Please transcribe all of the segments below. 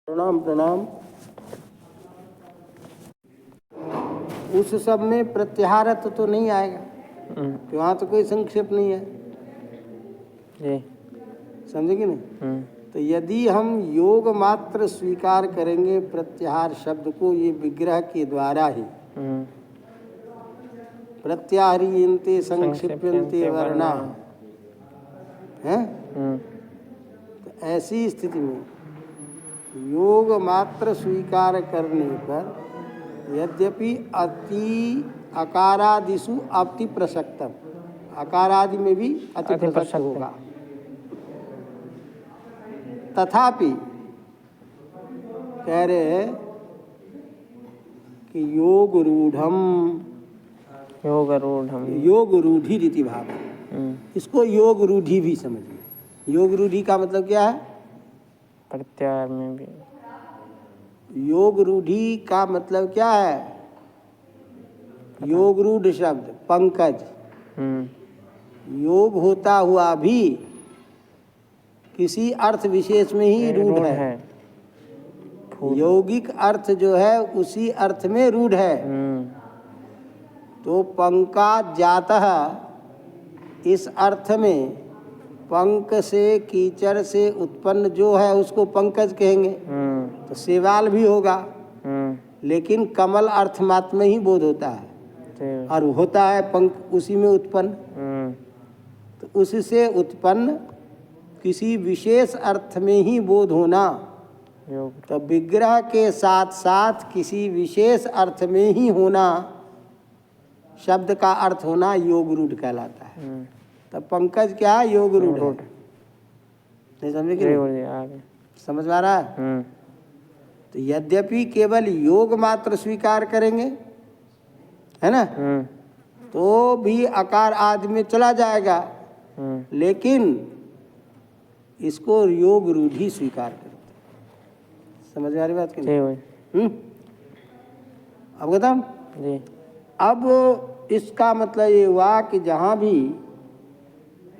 प्रणाम प्रणाम। उस सब में प्रत्याहारत्व तो नहीं आएगा, कि वहाँ तो कोई संक्षेप नहीं है, समझे कि नहीं? तो यदि हम योग मात्र स्वीकार करेंगे प्रत्याहार शब्द को, ये विग्रह के द्वारा ही प्रत्याहारियन्ते संक्षिप्यन्ते वर्णा है, तो ऐसी स्थिति में योग मात्र स्वीकार करने पर यद्यपि अति अकारादिषु अति प्रसक्तम, अकारादि में भी अति प्रसक्त होगा, तथापि कह रहे हैं कि योग रूढ़ी रीति भाव, इसको योग रूढ़ी भी समझिए। योग रूढ़ी का मतलब क्या है? प्रत्याहार में भी योग रूढ़ी का मतलब क्या है? योग रूढ़ शब्द पंकज, योग होता हुआ भी किसी अर्थ विशेष में ही रूढ़ है। यौगिक अर्थ जो है उसी अर्थ में रूढ़ है। तो पंका जातः, इस अर्थ में पंक से कीचड़ से उत्पन्न जो है उसको पंकज कहेंगे, तो सेवाल भी होगा, लेकिन कमल अर्थ मात्र में ही बोध होता है और होता है पंक उसी में उत्पन्न। तो उससे उत्पन्न किसी विशेष अर्थ में ही बोध होना, तो विग्रह के साथ साथ किसी विशेष अर्थ में ही होना, शब्द का अर्थ होना योग रूढ़ कहलाता है। तब पंकज क्या है? योग रूढ़। नहीं समझे कि नहीं? समझ में आ रहा है? तो यद्यपि केवल योग मात्र स्वीकार करेंगे, है ना, तो भी आकार आदि में चला जाएगा, लेकिन इसको योग रूढ़ी स्वीकार करते। समझ में आ रही बात कि नहीं? अब बताऊं? अब इसका मतलब ये हुआ कि जहाँ भी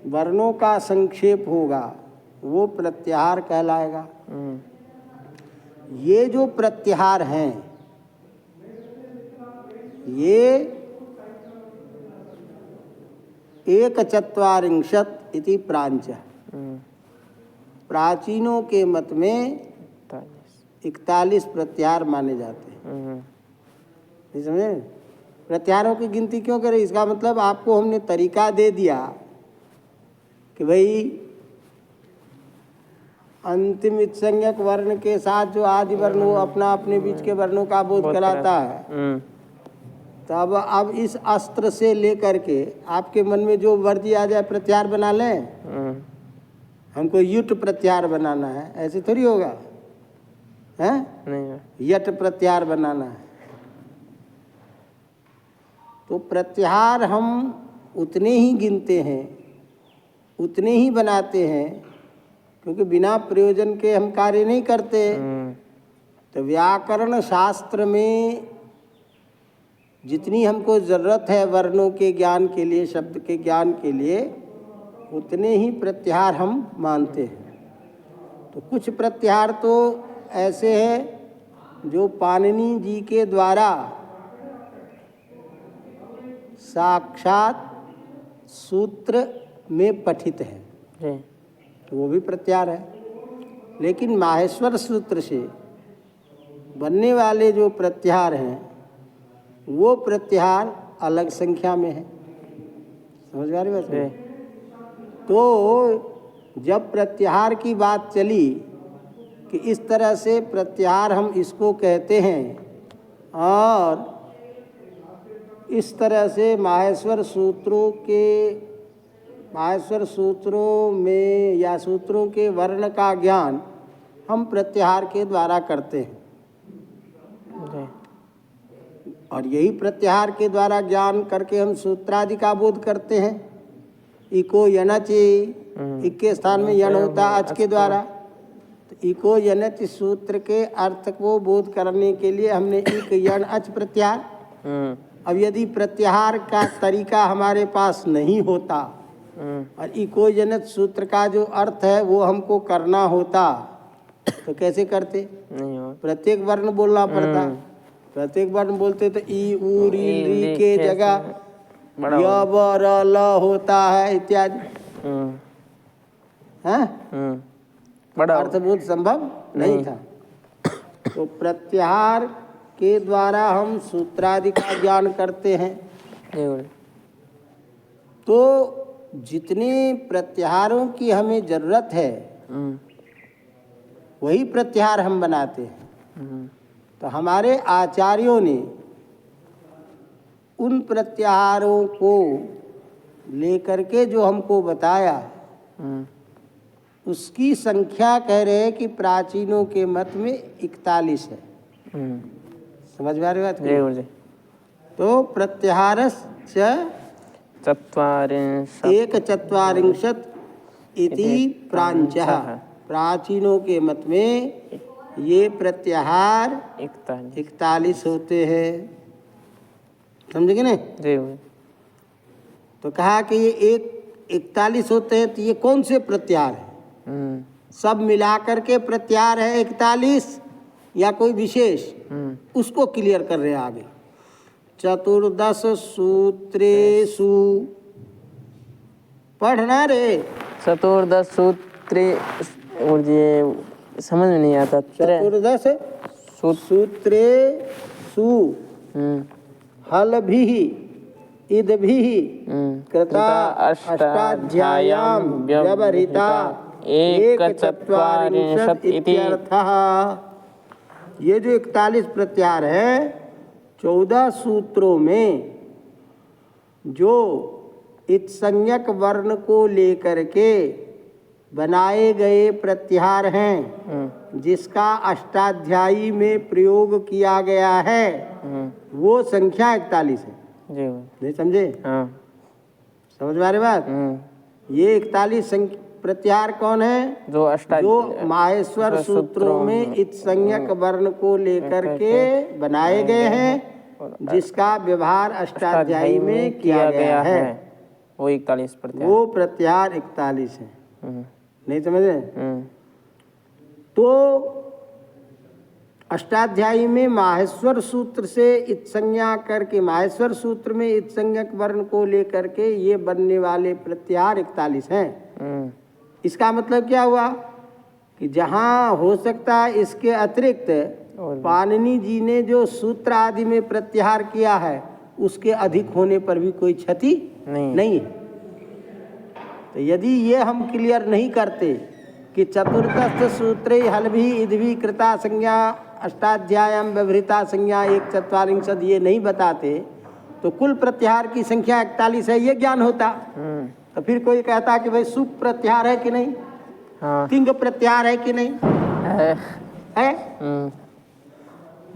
वर्णों का संक्षेप होगा वो प्रत्याहार कहलाएगा। ये जो प्रत्याहार हैं ये 41 इति प्रांच, प्राचीनों के मत में 41 प्रत्याहार माने जाते हैं। नहीं समझे? प्रत्याहारों की गिनती क्यों करें? इसका मतलब आपको हमने तरीका दे दिया कि भाई अंतिम इत्संज्ञक वर्ण के साथ जो आदि वर्ण वो अपना अपने बीच के वर्णों का बोध कराता है। तब अब इस अस्त्र से लेकर के आपके मन में जो वर्जी आ जाए प्रत्याहार बना लें। हमको युट प्रत्याहार बनाना है, ऐसे थोड़ी होगा, है? नहीं, यट प्रत्याहार बनाना है। तो प्रत्याहार हम उतने ही गिनते हैं, उतने ही बनाते हैं, क्योंकि बिना प्रयोजन के हम कार्य नहीं करते। तो व्याकरण शास्त्र में जितनी हमको ज़रूरत है वर्णों के ज्ञान के लिए, शब्द के ज्ञान के लिए, उतने ही प्रत्याहार हम मानते हैं। तो कुछ प्रत्याहार तो ऐसे हैं जो पाणिनि जी के द्वारा साक्षात सूत्र में पठित है, तो वो भी प्रत्याहार है। लेकिन माहेश्वर सूत्र से बनने वाले जो प्रत्याहार हैं वो प्रत्याहार अलग संख्या में है। समझ में आ रही बात? तो जब प्रत्याहार की बात चली कि इस तरह से प्रत्याहार हम इसको कहते हैं, और इस तरह से माहेश्वर सूत्रों में या सूत्रों के वर्ण का ज्ञान हम प्रत्याहार के द्वारा करते हैं, और यही प्रत्याहार के द्वारा ज्ञान करके हम सूत्रादि का बोध करते हैं। इको यनच, इक के स्थान में यन होता अच के द्वारा, तो इको यनच सूत्र के अर्थ को बोध करने के लिए हमने इक यन अच प्रत्याहार। अब यदि प्रत्याहार का तरीका हमारे पास नहीं होता और इको यनच सूत्र का जो अर्थ है वो हमको करना होता, तो कैसे करते? नहीं हो। प्रत्येक वर्ण बोलना पड़ता। प्रत्येक वर्ण बोलते तो ई उ री री के जगह बड़ा य ब र ल होता है इत्यादि। हैं? बड़ा अर्थबोध संभव नहीं था। तो प्रत्याहार के द्वारा हम सूत्रादि का ज्ञान करते हैं। तो जितने प्रत्याहारों की हमें जरूरत है वही प्रत्याहार हम बनाते हैं। तो हमारे आचार्यों ने उन प्रत्याहारों को लेकर के जो हमको बताया उसकी संख्या कह रहे हैं कि प्राचीनों के मत में 41 है। समझ में आ रही बात? तो प्रत्याहारस्य एकचत्वारिंशत् इति प्रांचः। प्राचीनों के मत में ये प्रत्याहार 41 होते हैं। समझे कि नहीं? तो कहा कि ये 41 होते हैं। तो ये कौन से प्रत्याहार है? सब मिलाकर के प्रत्याहार है 41 या कोई विशेष? उसको क्लियर कर रहे हैं आगे। चतुर्दश सूत्रेषु पढ़ना रे। चतुर्दश सूत्रे और ये समझ में नहीं आता। चतुर्दश सूत्रेषु हलभिः इदभिः कृता अष्टाध्याय्यां व्यवहृता एकचत्वारिंशत् इत्यर्थः। ये जो 41 प्रत्याहार है 14 सूत्रों में जो इत्संज्ञक वर्ण को लेकर के बनाए गए प्रत्याहार हैं जिसका अष्टाध्यायी में प्रयोग किया गया है वो संख्या 41 है। नहीं समझे? समझ में आ रही बात? ये 41 प्रत्याहार कौन है? जो माहेश्वर सूत्रों में इत्संज्ञक वर्ण को लेकर के बनाए गए हैं जिसका व्यवहार अष्टाध्यायी में किया गया है वो 41 प्रत्याहार। वो प्रत्याहार 41 है। नहीं समझे? तो अष्टाध्यायी में माहेश्वर सूत्र से इत्संज्ञा करके माहेश्वर सूत्र में इत्संज्ञक वर्ण को लेकर के ये बनने वाले प्रत्याहार 41 हैं। इसका मतलब क्या हुआ कि जहाँ हो सकता है इसके अतिरिक्त पाणिनि जी ने जो सूत्र आदि में प्रत्याहार किया है उसके अधिक होने पर भी कोई क्षति नहीं है। तो यदि ये हम क्लियर नहीं करते कि चतुर्दश सूत्रे हलभि इदभि कृता संज्ञा अष्टाध्याय्यां व्यवहृता संज्ञा एकचत्वारिंशत् ये नहीं बताते तो कुल प्रत्याहार की संख्या 41 है ये ज्ञान होता। तो फिर कोई कहता कि भाई सुप प्रत्याहार है कि नहीं? तिंग प्रत्याहार है कि नहीं? है।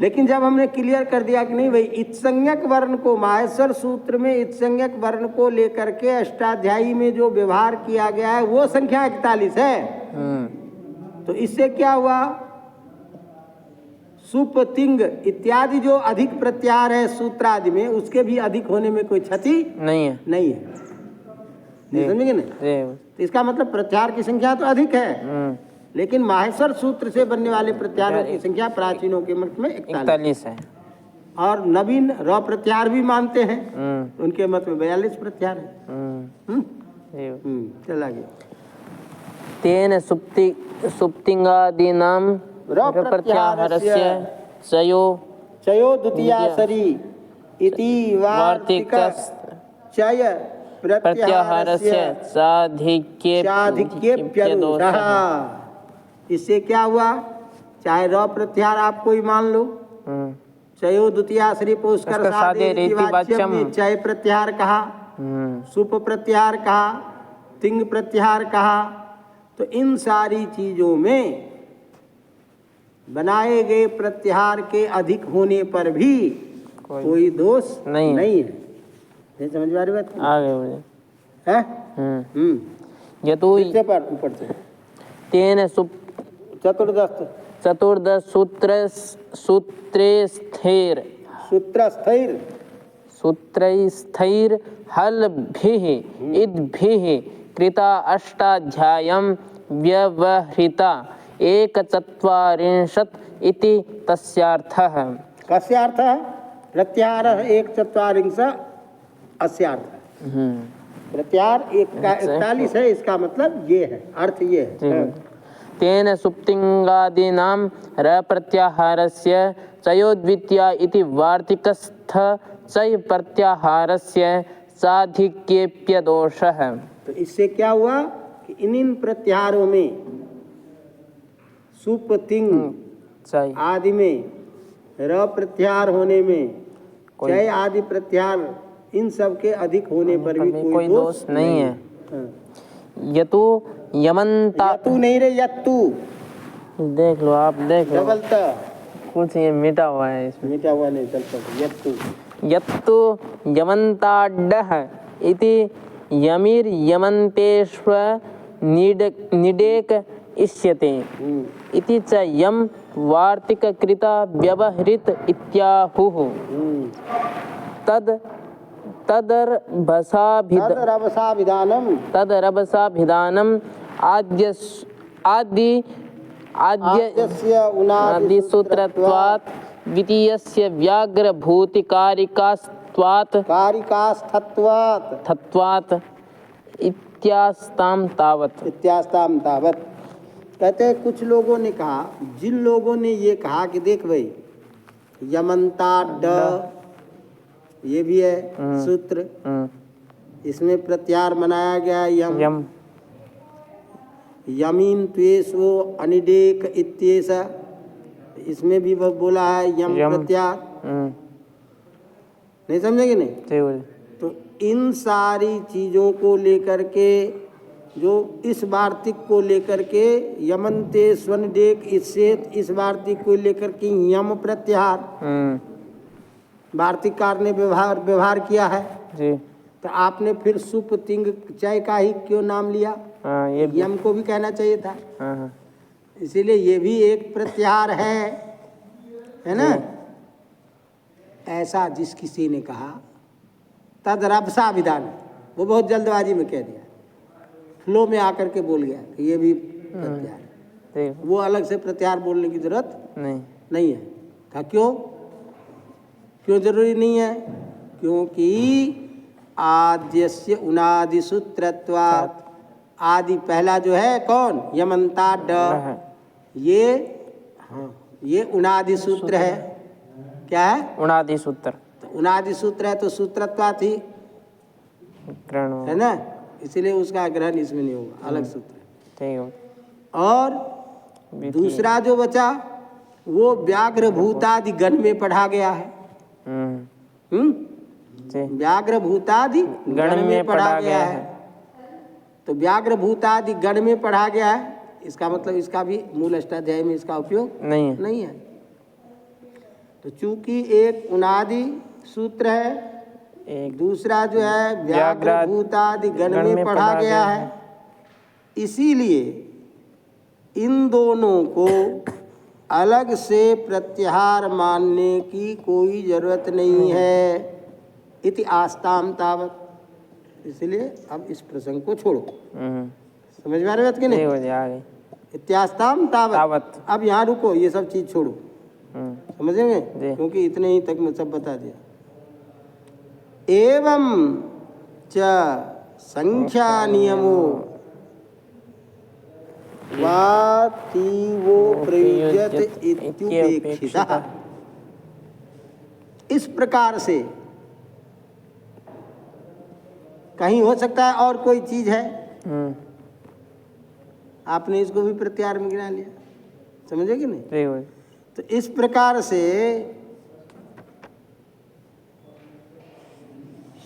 लेकिन जब हमने क्लियर कर दिया कि नहीं भाई इत्संज्ञक वर्ण को माहेश्वर सूत्र में इत्संज्ञक वर्ण को लेकर के अष्टाध्यायी में जो व्यवहार किया गया है वो संख्या 41 है। तो इससे क्या हुआ? सुप तिंग इत्यादि जो अधिक प्रत्याहार है सूत्र आदि में उसके भी अधिक होने में कोई क्षति नहीं है। नहीं समझेंगे ना? तो इसका मतलब प्रत्याहार की संख्या तो अधिक है लेकिन माहेश्वर सूत्र से बनने वाले प्रत्याहारों की संख्या प्राचीनों के मत में 41 है। और नवीन र प्रत्याहार भी मानते हैं उनके मत में 42 प्रत्याहार है। चल आगे। तेन सुप्तिंगादीनां प्रत्याहारस्य चयो द्वितीयासरी इति वार्तिकश्चय प्रत्याहारस्य साधिक्येप्यदोषः। इससे क्या हुआ? चाहे र प्रत्याहार आप कोई मान लो चयो द्वितीयासरी पुष्कर चय प्रत्याहार कहा, सुप प्रत्याहार कहा, तिंग प्रत्याहार कहा। तो इन सारी चीजों में बनाए गए प्रत्याहार के अधिक होने पर भी कोई दोष नहीं है। समझ में आ रही बात? आगे है। ये तो ऊपर से तेन चतुर्दश सूत्रस्थैर हलभिः इदभिः कृता अष्टाध्याय्यां व्यवहृता एकचत्वारिंशत् इति तस्यार्थः। कस्य अर्थ है? प्रत्याहार 1/4 अस्यार्थ है। प्रत्याहार 41 है, इसका मतलब ये है, अर्थ ये है। तेन सुप्तिङ्गादीनां रप्रत्याहारस्य चयोद्वितीया इति वार्तिकस्थ चय प्रत्याहारस्य साधिक्येप्यदोषः। तो इससे क्या हुआ कि इन प्रत्याहारों में सुप तिंग चय आदि में र प्रत्याहार होने में चय आदि प्रत्याहार इन सब के अधिक होने पर भी कोई दोष नहीं है। यतु यमन्ता यतु नहीं रे, यत्तु देख लो, आप देख लो, डबल त कुछ ये मिटा हुआ है इसमें। मिटा हुआ नहीं चलता। यत्तु यत्तु यमन्ताड्डः इति यमिर् यमन्तेष्व निडेक इष्यते इति च यम वार्तिककृता व्यवहृत इत्याहुः। तदरभसाभिधानम् आद्यसूत्रत्वात् द्वितीयस्य व्याघ्रभूतिकारिकास्थत्वात् इत्यास्तां तावत्। कहते हैं कुछ लोगों ने कहा, जिन लोगों ने ये कहा कि देख भाई यमन्ताड्ड ये भी है सूत्र, इसमें प्रत्याहार बनाया गया यम। यमीन त्वेषो अनिडेक इत्येषा, इसमें भी बोला है यम प्रत्याहार। नहीं समझेंगे? नहीं तो इन सारी चीजों को लेकर के, जो इस वार्तिक को लेकर के यमन्ते स्वनिडेक इससे, इस वार्तिक को लेकर के यम प्रत्याहार वार्तिककार ने व्यवहार किया है जी। तो आपने फिर सुप तिंग चय का ही क्यों नाम लिया? ये यम को भी कहना चाहिए था। इसीलिए ये भी एक प्रत्याहार है ना। ऐसा जिस किसी ने कहा तदरभसा विधान, वो बहुत जल्दबाजी में कह दिया, फ्लो में आकर के बोल गया कि ये भी प्रत्याहार है। वो अलग से प्रत्याहार बोलने की जरूरत नहीं है। था क्यों जरूरी नहीं है? क्योंकि आद्यस्य उनादि सूत्रत्वात्, आदि पहला जो है कौन? यमन्ताड्ड, ये उनादि सूत्र है। क्या है? उनादि सूत्र। तो उनादि सूत्र है तो सूत्रत्वात् ही है ना, इसीलिए उसका ग्रहण इसमें नहीं होगा, अलग सूत्र है। और दूसरा जो बचा वो व्याघ्र भूतादि गण में पढ़ा गया है। व्याघ्र भूतादि गण में पढ़ा गया है। तो व्याघ्र भूतादि गण में पढ़ा गया है, इसका मतलब इसका भी मूल अष्टाध्यायी में इसका उपयोग नहीं है। तो चूंकि एक उनादि सूत्र है, एक दूसरा जो है व्याघ्र भूतादि गण में पढ़ा गया है, इसीलिए इन दोनों को अलग से प्रत्याहार मानने की कोई जरूरत नहीं है। इति आस्ताम तावत। इसलिए अब इस प्रसंग को छोड़ो। समझ में आ रही बात कि नहीं? इत्यास्ताम तावत। अब यहाँ रुको, ये सब चीज छोड़ो। समझेंगे? क्योंकि इतने ही तक मैं सब बता दिया। एवं च संख्या नियमो वातीवो प्रयुज्यत इत्युपेक्षितः। इस प्रकार से कहीं हो सकता है और कोई चीज है, आपने इसको भी प्रत्याहार में गिना लिया। समझे कि नहीं? तो इस प्रकार से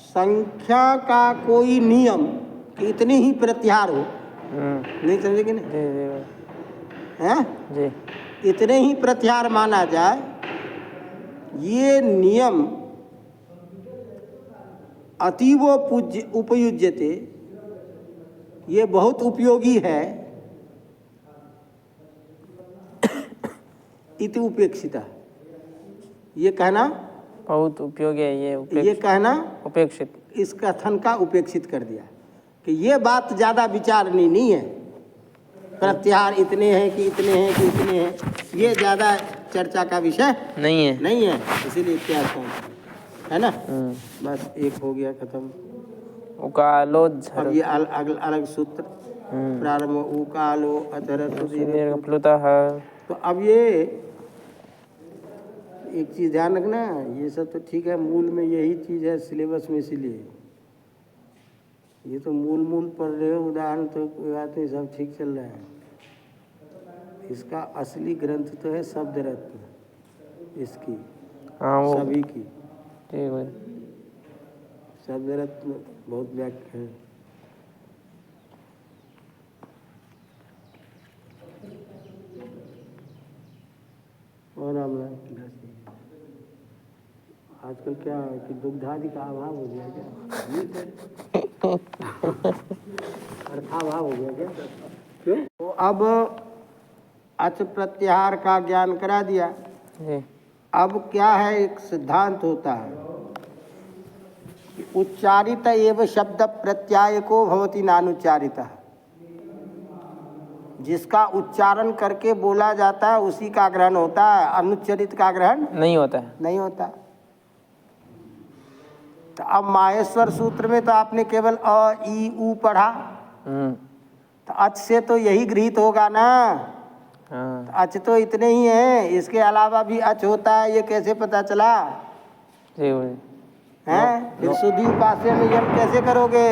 संख्या का कोई नियम कि इतने ही प्रत्याहार हो, नहीं समझे कि नहीं? हैं? इतने ही प्रत्याहार माना जाए, ये नियम अतीव उपयुज्यते, ये बहुत उपयोगी है। इति उपेक्षिता, ये कहना बहुत उपयोगी है। ये कहना उपेक्षित, इस कथन का उपेक्षित कर दिया कि ये बात ज्यादा विचारनी नहीं है। प्रत्याहार इतने हैं कि इतने हैं कि इतने हैं, ये ज्यादा चर्चा का विषय नहीं है। नहीं है, इसीलिए इत्यास है ना। बस एक हो गया खत्म। उकालो अब ये अलग अलग सूत्र प्रारंभ, उकालो अधरस्व दीर्घ प्लुतः। तो अब ये एक चीज ध्यान रखना, ये सब तो ठीक है, मूल में यही चीज है सिलेबस में, इसीलिए ये तो मूल पढ़ रहे हो, उदाहरण तो कोई बात नहीं, सब ठीक चल रहा है। इसका असली ग्रंथ तो है शब्द रत्न, इसकी सभी की ठीक है। शब्द रत्न बहुत व्याख्या है। और आजकल क्या है कि दुग्धादि का अभाव हो गया क्या? अर्थाभाव हो गया क्या? क्यों? तो अब अच प्रत्याहार का ज्ञान करा दिया। अब क्या है, एक सिद्धांत होता है कि उच्चारित एवं शब्द प्रत्यय को भवति नानुच्चारितः। जिसका उच्चारण करके बोला जाता है उसी का ग्रहण होता है, अनुच्चरित का ग्रहण नहीं होता है। नहीं होता। तो अब माहेश्वर सूत्र में तो आपने केवल अ ई उ पढ़ा, तो अच से तो यही गृहीत होगा ना। तो अच तो इतने ही हैं, इसके अलावा भी अच होता है, ये कैसे पता चला? हैं? फिर सुधी उपास्य में यम कैसे करोगे?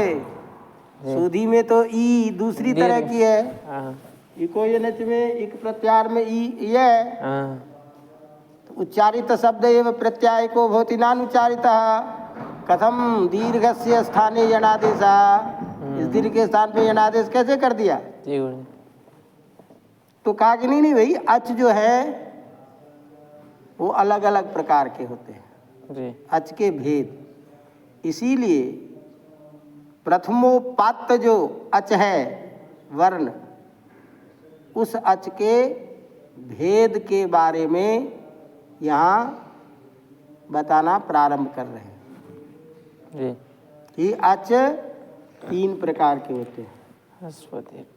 सुधी में तो ई दूसरी तरह की है, इको ये नच में इक प्रत्याहार में ई ये है। तो उच्चारित शब्द एवं प्रत्यय को भवति नानुच्चारितः। कथम दीर्घस्य स्थाने यणादेशा, इस दीर्घ के स्थान पे यणादेश कैसे कर दिया? तो कहा कि नहीं भाई, अच जो है वो अलग अलग प्रकार के होते हैं, अच के भेद। इसीलिए प्रथमोपात्त जो अच है वर्ण, उस अच के भेद के बारे में यहाँ बताना प्रारंभ कर रहे हैं कि अच तीन प्रकार के होते हैं,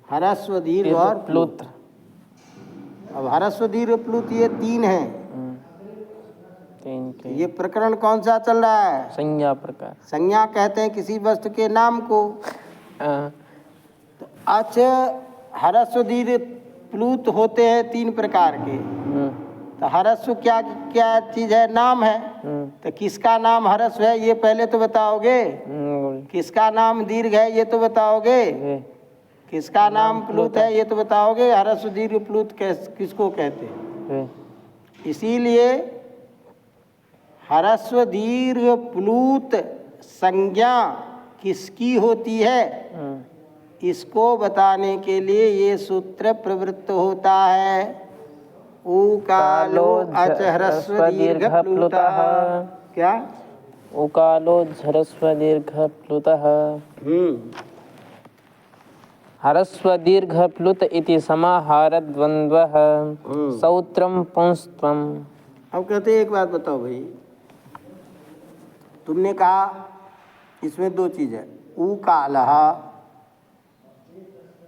ह्रस्व दीर्घ और प्लुत। अब ह्रस्व दीर्घ प्लुत ये तीन हैं। ये प्रकरण कौन सा चल रहा है? संज्ञा प्रकार। संज्ञा कहते हैं किसी वस्तु के नाम को। तो अच ह्रस्व दीर्घ प्लुत होते हैं तीन प्रकार के। तो ह्रस्व क्या क्या चीज है? नाम है। तो किसका नाम ह्रस्व है ये पहले तो बताओगे, किसका नाम दीर्घ है ये तो बताओगे, किसका नाम प्लुत है ये तो बताओगे। ह्रस्व दीर्घ प्लुत किसको कहते हैं? इसीलिए ह्रस्व दीर्घ प्लुत संज्ञा किसकी होती है, इसको बताने के लिए ये सूत्र प्रवृत्त होता है। उकालो अच ह्रस्व दीर्घ प्लुतः। क्या? उकालो ह्रस्व दीर्घ प्लुतः। ह्रस्व दीर्घ प्लुत इति समाहारद्वन्द्वः सौत्रम पुंस्त्वम्। अब कहते एक बात बताओ भाई, तुमने कहा इसमें दो चीज है, उकालः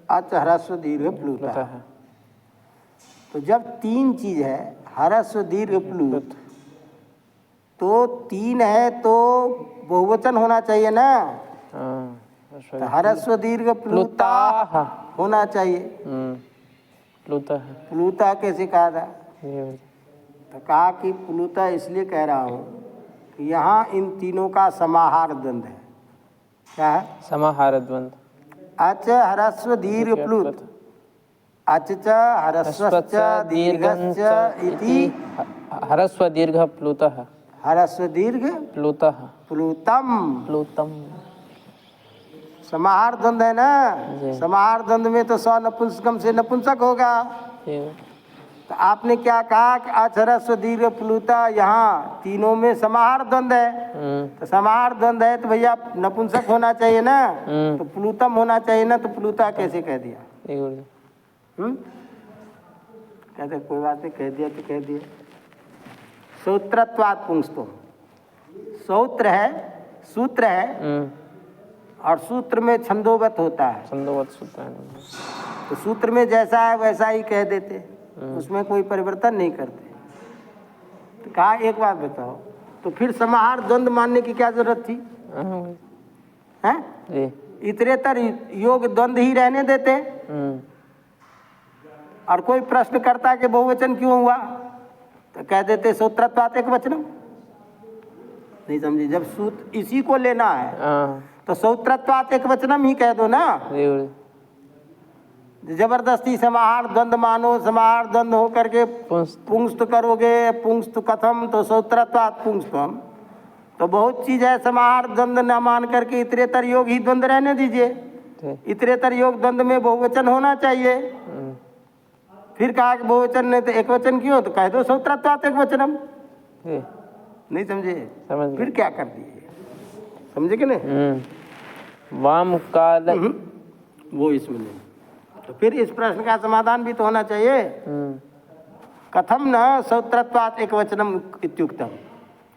अच ह्रस्व दीर्घ प्लुतः। तो जब तीन चीज है ह्रस्व दीर्घ प्लुत, तो तीन है तो बहुवचन होना चाहिए ना। तो ह्रस्व दीर्घ प्लुता होना चाहिए। प्लुता कैसे कहा था? तो कहा कि प्लुता इसलिए कह रहा हूँ कि यहाँ इन तीनों का समाहार द्वंद्व है। क्या है? समाहार द्वंद्व। अच ह्रस्व दीर्घ प्लुत, अच च ह्रस्वश्च दीर्घश्च इति ह्रस्व दीर्घ प्लुतः। ह्रस्व दीर्घ प्लुतः प्लुतम। प्लुतम समाहार द्वंद्व है ना। समाहार द्वंद्व में तो स नपुंसकम से नपुंसक होगा। तो आपने क्या कहा कि अच ह्रस्व दीर्घ प्लुता, यहाँ तीनों में समाहार द्वंद्व है। तो समाहार द्वंद्व है तो भैया नपुंसक होना चाहिए ना, तो प्लुतम होना चाहिए ना। तो प्लुता कैसे कह दिया? कहते कोई बात नहीं, कह दिया तो कह दिया। सूत्रत्वात् पुंस्तुम, सूत्र है, सूत्र है और सूत्र में छंदोवत होता है। छंदोवत सूत्र है। तो सूत्र में जैसा है वैसा ही कह देते, उसमें कोई परिवर्तन नहीं करते। तो कहा एक बात बताओ, तो फिर समाहार द्वंद्व मानने की क्या जरूरत थी? हैं? जी। इतरेतर योग द्वंद्व ही रहने देते। और कोई प्रश्न करता कि बहुवचन क्यों हुआ, तो कह देते सूत्रत्वात् एक वचनम। नहीं समझी? जब सूत्र इसी को लेना है तो सूत्रत्वात् एक वचनम ही कह दो ना। जबरदस्ती समाहार द्वंद्व मानो, समाहार द्वंद्व हो करके पुंस्त करोगे, पुंस्त कथम, तो सूत्रत्वात् पुंस्तम। तो बहुत चीज है, समाहार द्वंद्व न मान करके इतरेतर योग ही द्वंद्व रहने दीजिए। इतरेतर योग द्वंद्व में बहुवचन होना चाहिए। फिर कहा कि बहुवचन नहीं तो एक वचन क्यों, तो कह दो सूत्रत्वात् एक वचनम। नहीं समझे? फिर क्या कर दिए, समझे कि नहीं? वाम काल वो इसमें नहीं। तो फिर इस प्रश्न का समाधान भी तो होना चाहिए। कथम न सूत्रत्वात् एक वचनम इत्युक्तम,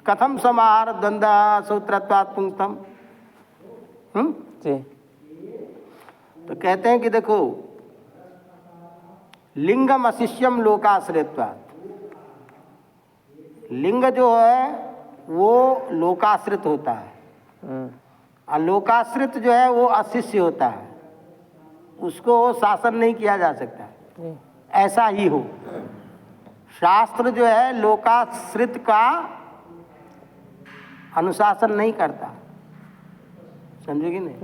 कथम समाहार द्वंद्व सूत्रत्वात् पुंस्तम। तो कहते हैं कि देखो, लिंगम अशिष्यम लोकाश्रित्वात्। लिंग जो है वो लोकाश्रित होता है, और लोकाश्रित जो है वो अशिष्य होता है, उसको शासन नहीं किया जा सकता। ऐसा ही हो, शास्त्र जो है लोकाश्रित का अनुशासन नहीं करता। समझे कि नहीं?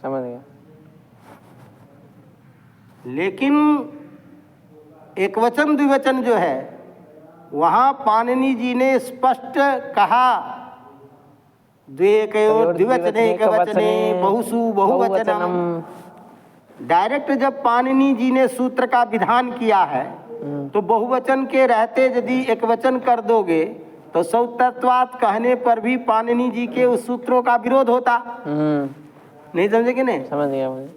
समझ गया। लेकिन एक वचन द्विवचन जो है, वहां पाणिनि जी ने स्पष्ट कहा, द्वेकयोर द्विवचने एकवचने बहुषु बहुवचनम। डायरेक्ट जब पाणिनि जी ने सूत्र का विधान किया है, तो बहुवचन के रहते यदि एक वचन कर दोगे तो सूत्रत्वात् कहने पर भी पाणिनि जी के उस सूत्रों का विरोध होता। नहीं समझे कि नहीं? समझ गया मुझे।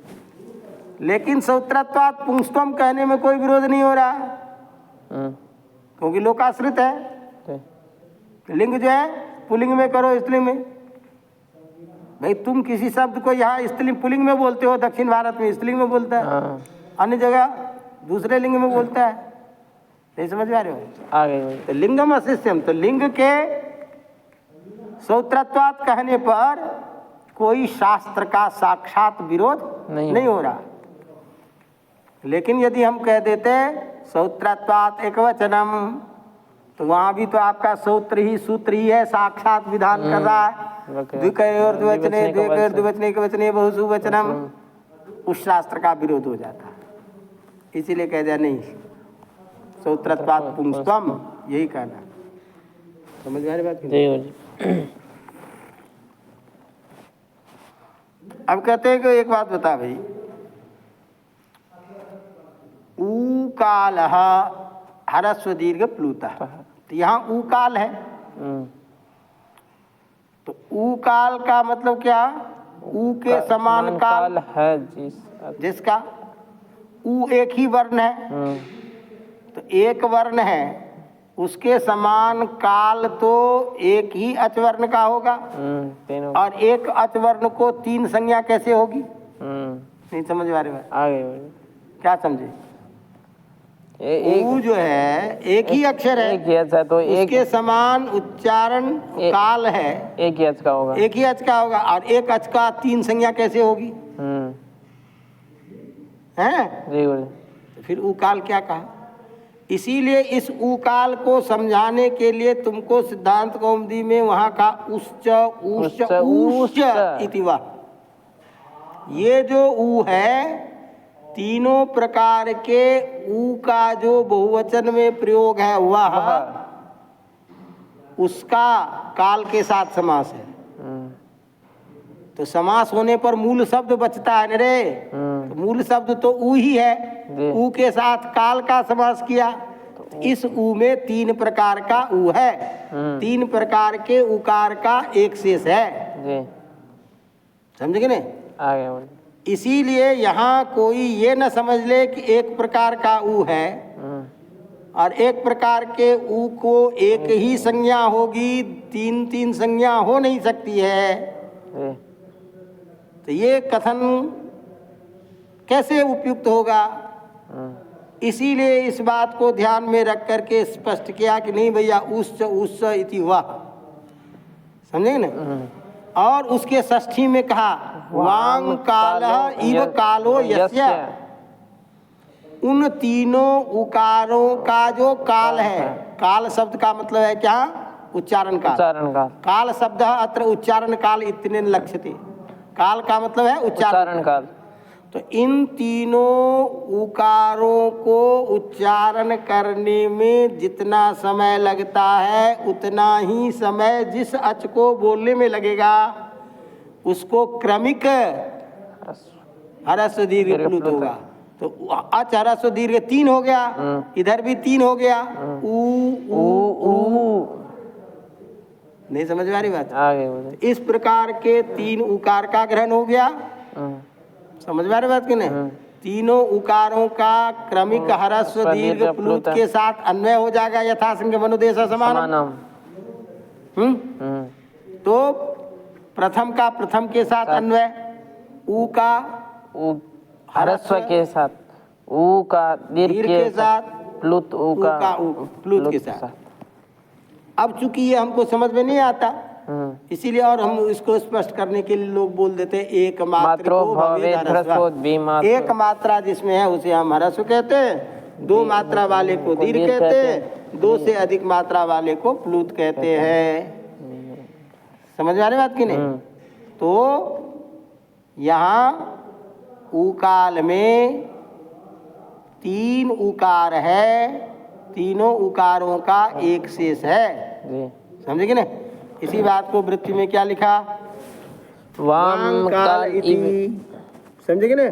लेकिन सूत्रत्वात् पुंस्तम कहने में कोई विरोध नहीं हो रहा है, क्योंकि लोकाश्रित है। लिंग जो है पुल्लिंग में करो, स्त्रीलिंग में। भाई तुम किसी शब्द को यहाँ स्त्रीलिंग पुल्लिंग में बोलते हो, दक्षिण भारत में स्त्रीलिंग में बोलता है, अन्य जगह दूसरे लिंग में बोलता है। नहीं समझ आ रहे हो? आ गई। तो लिंगम अशिष्यम, तो लिंग के सूत्रत्वात् कहने पर कोई शास्त्र का साक्षात विरोध नहीं हो रहा। लेकिन यदि हम कह देते सूत्रत्वात् एक वचनम, तो वहां भी तो आपका सूत्र ही है, साक्षात विधान कर रहा है। द्विकयोर द्विवचने द्विकयोर द्विवचने एकवचने बहुषु वचनम, उस शास्त्र का विरोध हो जाता। इसीलिए कह दिया नहीं, सूत्रत्वात् पुंस्तम, यही कहना। समझ में आ रही बात? अब कहते हैं कि एक बात बता भाई, ऊकालः ह्रस्व दीर्घ प्लुतः, तो यहाँ ऊकाल है। तो ऊकाल का मतलब क्या? ऊ के समान काल है जिसका ऊ एक ही वर्ण है, तो एक वर्ण है, उसके समान काल तो एक ही अचवर्ण का होगा। और एक अचवर्ण को तीन संज्ञा कैसे होगी? नहीं समझ आ रही बात? आ गई। क्या समझे? ऊ जो है एक ही अक्षर है, एक ही अच है, तो उसके समान उच्चारण काल है, एक ही अच का होगा। एक ही अच का होगा। और एक अच का तीन संज्ञा कैसे होगी? हैं? तो फिर उकाल क्या कहा? इसीलिए इस उकाल को समझाने के लिए तुमको सिद्धांत कौमुदी में वहां का उच्च उच्च उच्च इति वा, ये जो ऊ है, तीनों प्रकार के ऊ का जो बहुवचन में प्रयोग है वह उसका काल के साथ समास है। तो समास होने पर मूल शब्द बचता है न रे, तो मूल शब्द तो ऊ ही है, ऊ के साथ काल का समास किया। तो इस ऊ में तीन प्रकार का ऊ है, तीन प्रकार के उकार का एक शेष है। समझे कि नहीं? आ गया। इसीलिए यहाँ कोई ये न समझ ले कि एक प्रकार का ऊ है और एक प्रकार के ऊ को एक ही संज्ञा होगी, तीन तीन संज्ञा हो नहीं सकती है। तो ये कथन कैसे उपयुक्त होगा। इसीलिए इस बात को ध्यान में रख करके स्पष्ट किया कि नहीं भैया उस इति हुआ, समझे ना। और उसके षष्ठी में कहा वांग कालः इव कालो यस्य, उन तीनों उकारों का जो काल है, काल शब्द का मतलब है क्या, उच्चारण काल। उच्चारण काल। काल शब्द अत्र उच्चारण काल इतने लक्ष्यते, काल का मतलब है उच्चारण काल। तो इन तीनों उकारों को उच्चारण करने में जितना समय लगता है उतना ही समय जिस अच को बोलने में लगेगा उसको क्रमिक ह्रस्व दीर्घ प्लुत होगा। तो अच ह्रस्व दीर्घ 3 हो गया, इधर भी 3 हो गया। नहीं समझ में आ रही बात? इस प्रकार के 3 उकार का ग्रहण हो गया। समझ में आ रही बात कि नहीं? तीनों उकारों का क्रमिक ह्रस्व दीर्घ प्लुत के साथ अन्वय हो जाएगा यथासंख्य मनुदेश समानम। तो प्रथम का प्रथम के साथ अन्वय, उ का ह्रस्व के साथ, उ का दीर्घ के साथ, प्लुत उ का प्लुत के साथ। अब चूंकि ये हमको समझ में नहीं आता इसीलिए और हम इसको स्पष्ट करने के लिए लोग बोल देते हैं एक मात्र को भवेद ह्रस्व। एक मात्रा जिसमें है उसे हम ह्रस्व कहते हैं, 2 मात्रा वाले को दीर्घ कहते हैं, 2 से अधिक मात्रा वाले को प्लुत कहते हैं। समझ में आ रही बात की नहीं? तो यहाँ उकाल में 3 उकार है, तीनों उकारों का एक शेष है। समझे कि नहीं? इसी बात को वृत्ति में क्या लिखा, वाम काल इति। समझे कि नहीं?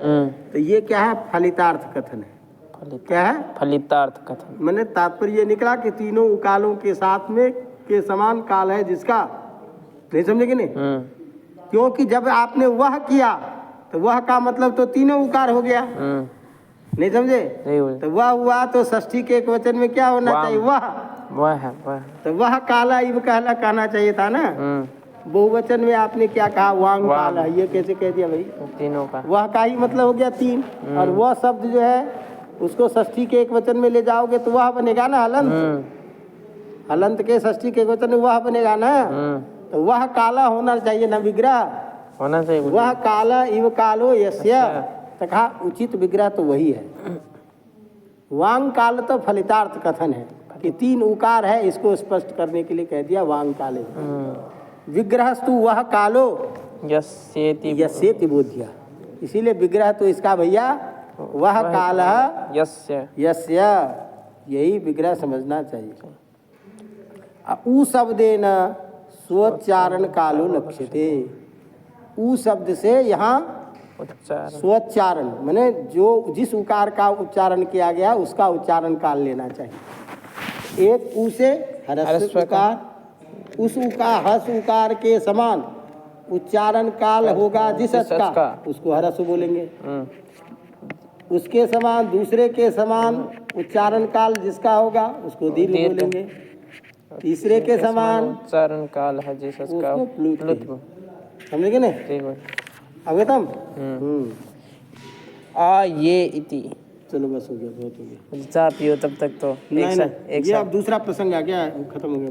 तो ये क्या है, फलितार्थ कथन है। क्या है? फलितार्थ कथन। मैंने तात्पर्य ये निकला कि तीनों उकालों के साथ में के समान काल है जिसका। नहीं समझे कि नहीं? क्योंकि जब आपने वह किया तो वह का मतलब तो तीनों उकार हो गया। नहीं समझे? तो वह हुआ तो षष्ठी के एक वचन में क्या होना चाहिए, वह है। तो वह काला इव कहना चाहिए था ना। बहुवचन में आपने क्या कहा, वांग काला, ये कैसे कह दिया भाई? तीनों का वह का ही मतलब हो गया 3। और वह शब्द जो है उसको षष्ठी के एक वचन में ले जाओगे तो वह बनेगा ना हलंत। हलंत के षष्ठी के एक वचन में वह बनेगा ना। तो वह काला होना चाहिए ना, विग्रह होना चाहिए। वह काला इव कालो यस्य, तो कहा उचित विग्रह तो वही है। वांग काल तो फलितार्थ कथन है कि 3 उकार है, इसको स्पष्ट करने के लिए कह दिया वांग काले। विग्रहस्तु वह कालो यस्येति बोध्य, इसीलिए विग्रह तो इसका भैया वह काल यस्य, यही विग्रह समझना चाहिए। उ शब्देन स्वोच्चारण कालो लक्ष्यते। उ शब्द से यहाँ स्वोच्चारण माने जो जिस उकार का उच्चारण किया गया उसका उच्चारण काल लेना चाहिए। एक उ से ह्रस्व उकार, उस ह्रस्व उकार के समान उच्चारण काल होगा जिस अच का, उसको ह्रस्व बोलेंगे। उसके समान दूसरे के समान उच्चारण काल जिसका होगा उसको दीर्घ बोलेंगे। तीसरे के समान उच्चारण काल है जिस अच का, उसको प्लुत। समझे नहीं? अवगतम? ये इति। चलो बस हो गया, बहुत हो गया। चाह पियो तब तक तो नहीं, ये अब दूसरा प्रसंग आ गया, खत्म हो गया।